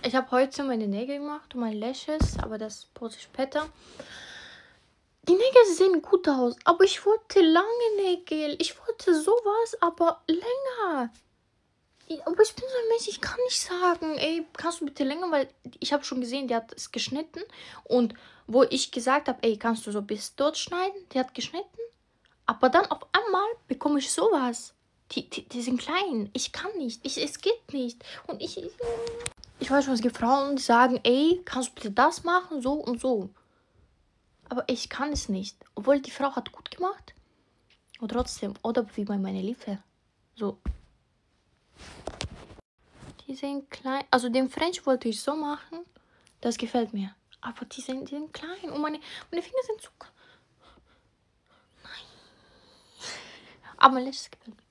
Ich habe heute meine Nägel gemacht und meine Lashes, aber das poste ich später. Die Nägel sehen gut aus, aber ich wollte lange Nägel. Ich wollte sowas, aber länger. Aber ich bin so ein Mensch, ich kann nicht sagen, ey, kannst du bitte länger, weil ich habe schon gesehen, die hat es geschnitten. Und wo ich gesagt habe, ey, kannst du so bis dort schneiden, die hat geschnitten. Aber dann auf einmal bekomme ich sowas. Die sind klein. Ich kann nicht. Es geht nicht. Und ich weiß schon, es gibt Frauen, die sagen, ey, kannst du bitte das machen, so und so. Aber ich kann es nicht. Obwohl die Frau hat gut gemacht. Und trotzdem, oder wie bei meiner Liefer. So. Die sind klein. Also den French wollte ich so machen. Das gefällt mir. Aber die sind klein. Und meine Finger sind zu. Nein. Aber mein letztes gefällt mir.